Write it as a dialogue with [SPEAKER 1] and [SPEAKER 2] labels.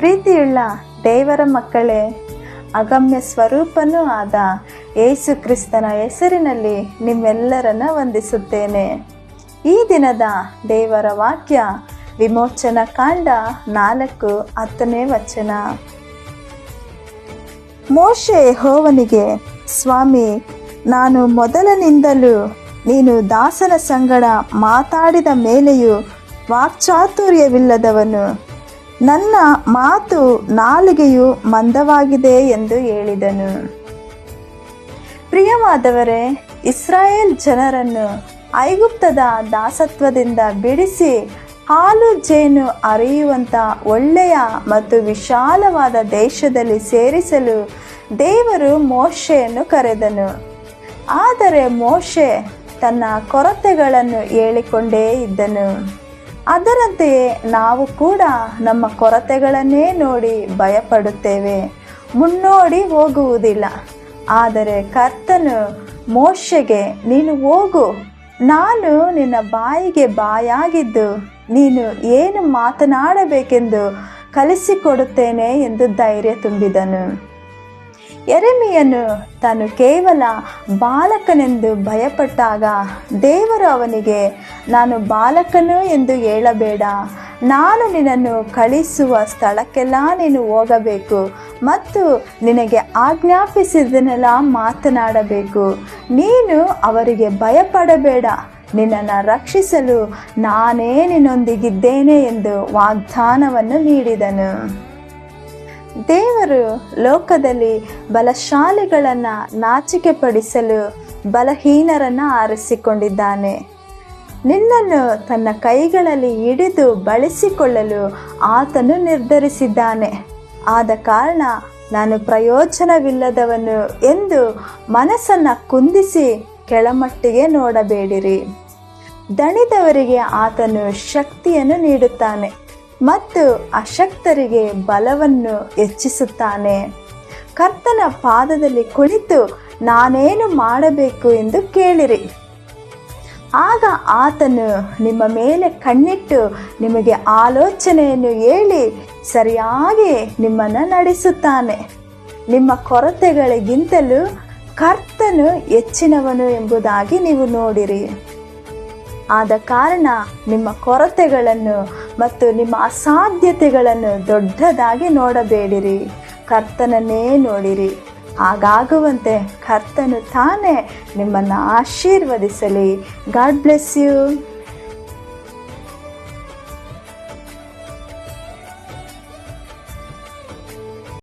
[SPEAKER 1] ಪ್ರೀತಿಯುಳ್ಳ ದೇವರ ಮಕ್ಕಳೇ, ಅಗಮ್ಯ ಸ್ವರೂಪನೂ ಆದ ಯೇಸು ಕ್ರಿಸ್ತನ ಹೆಸರಿನಲ್ಲಿ ನಿಮ್ಮೆಲ್ಲರನ್ನ ವಂದಿಸುತ್ತೇನೆ. ಈ ದಿನದ ದೇವರ ವಾಕ್ಯ ವಿಮೋಚನಾ ಕಾಂಡ 4:10. ಮೋಶೆ ಯೆಹೋವನಿಗೆ, ಸ್ವಾಮಿ, ನಾನು ಮೊದಲಿನಿಂದಲೂ ನೀನು ದಾಸನ ಸಂಗಡ ಮಾತಾಡಿದ ಮೇಲೆಯೂ ವಾಕ್ಚಾತುರ್ಯವಿಲ್ಲದವನು, ನನ್ನ ಮಾತು ನಾಲಿಗೆಯು ಮಂದವಾಗಿದೆ ಎಂದು ಹೇಳಿದನು. ಪ್ರಿಯವಾದವರೇ, ಇಸ್ರಾಯೇಲ್ ಜನರನ್ನು ಐಗುಪ್ತದ ದಾಸತ್ವದಿಂದ ಬಿಡಿಸಿ ಹಾಲು ಜೇನು ಹರಿಯುವಂಥ ಒಳ್ಳೆಯ ಮತ್ತು ವಿಶಾಲವಾದ ದೇಶದಲ್ಲಿ ಸೇರಿಸಲು ದೇವರು ಮೋಶೆಯನ್ನು ಕರೆದನು. ಆದರೆ ಮೋಶೆ ತನ್ನ ಕೊರತೆಗಳನ್ನು ಹೇಳಿಕೊಂಡೇ ಇದ್ದನು. ಅದರಂತೆಯೇ ನಾವು ಕೂಡ ನಮ್ಮ ಕೊರತೆಗಳನ್ನೇ ನೋಡಿ ಭಯಪಡುತ್ತೇವೆ, ಮುನ್ನೋಡಿ ಹೋಗುವುದಿಲ್ಲ. ಆದರೆ ಕರ್ತನು ಮೋಶೆಗೆ, ನೀನು ಹೋಗು, ನಾನು ನಿನ್ನ ಬಾಯಿಗೆ ಬಾಯಾಗಿದ್ದು ನೀನು ಏನು ಮಾತನಾಡಬೇಕೆಂದು ಕಲಿಸಿಕೊಡುತ್ತೇನೆ ಎಂದು ಧೈರ್ಯ ತುಂಬಿದನು. ಯೆರೆಮೀಯನು ತಾನು ಕೇವಲ ಬಾಲಕನೆಂದು ಭಯಪಟ್ಟಾಗ ದೇವರು ಅವನಿಗೆ, ನಾನು ಬಾಲಕನು ಎಂದು ಹೇಳಬೇಡ, ನಾನು ನಿನ್ನನ್ನು ಕಳಿಸುವ ಸ್ಥಳಕ್ಕೆಲ್ಲ ನೀನು ಹೋಗಬೇಕು ಮತ್ತು ನಿನಗೆ ಆಜ್ಞಾಪಿಸಿದ್ದನ್ನೆಲ್ಲ ಮಾತನಾಡಬೇಕು. ನೀನು ಅವರಿಗೆ ಭಯಪಡಬೇಡ, ನಿನ್ನನ್ನು ರಕ್ಷಿಸಲು ನಾನೇ ನಿನ್ನೊಂದಿಗಿದ್ದೇನೆ ಎಂದು ವಾಗ್ದಾನವನ್ನು ನೀಡಿದನು. ದೇವರು ಲೋಕದಲ್ಲಿ ಬಲಶಾಲಿಗಳನ್ನು ನಾಚಿಕೆಪಡಿಸಲು ಬಲಹೀನರನ್ನು ಆರಿಸಿಕೊಂಡಿದ್ದಾನೆ. ನಿನ್ನನ್ನು ತನ್ನ ಕೈಗಳಲ್ಲಿ ಹಿಡಿದು ಬಳಸಿಕೊಳ್ಳಲು ಆತನು ನಿರ್ಧರಿಸಿದ್ದಾನೆ. ಆದ ಕಾರಣ ನಾನು ಪ್ರಯೋಜನವಿಲ್ಲದವನು ಎಂದು ಮನಸ್ಸನ್ನು ಕುಂದಿಸಿ ಕೆಳಮಟ್ಟಿಗೆ ನೋಡಬೇಡಿರಿ. ದಣಿದವರಿಗೆ ಆತನು ಶಕ್ತಿಯನ್ನು ನೀಡುತ್ತಾನೆ ಮತ್ತು ಅಶಕ್ತರಿಗೆ ಬಲವನ್ನು ಹೆಚ್ಚಿಸುತ್ತಾನೆ. ಕರ್ತನ ಪಾದದಲ್ಲಿ ಕುಳಿತು ನಾನೇನು ಮಾಡಬೇಕು ಎಂದು ಕೇಳಿರಿ. ಆಗ ಆತನು ನಿಮ್ಮ ಮೇಲೆ ಕಣ್ಣಿಟ್ಟು ನಿಮಗೆ ಆಲೋಚನೆಯನ್ನು ಹೇಳಿ ಸರಿಯಾಗಿ ನಿಮ್ಮನ್ನು ನಡೆಸುತ್ತಾನೆ. ನಿಮ್ಮ ಕೊರತೆಗಳಿಗಿಂತಲೂ ಕರ್ತನು ಹೆಚ್ಚಿನವನು ಎಂಬುದಾಗಿ ನೀವು ನೋಡಿರಿ. ಆದ ಕಾರಣ ನಿಮ್ಮ ಕೊರತೆಗಳನ್ನು ಮತ್ತು ನಿಮ್ಮ ಅಸಾಧ್ಯತೆಗಳನ್ನು ದೊಡ್ಡದಾಗಿ ನೋಡಬೇಡಿರಿ, ಕರ್ತನನ್ನೇ ನೋಡಿರಿ. ಹಾಗಾಗುವಂತೆ ಕರ್ತನು ತಾನೇ ನಿಮ್ಮನ್ನು ಆಶೀರ್ವದಿಸಲಿ. God bless you.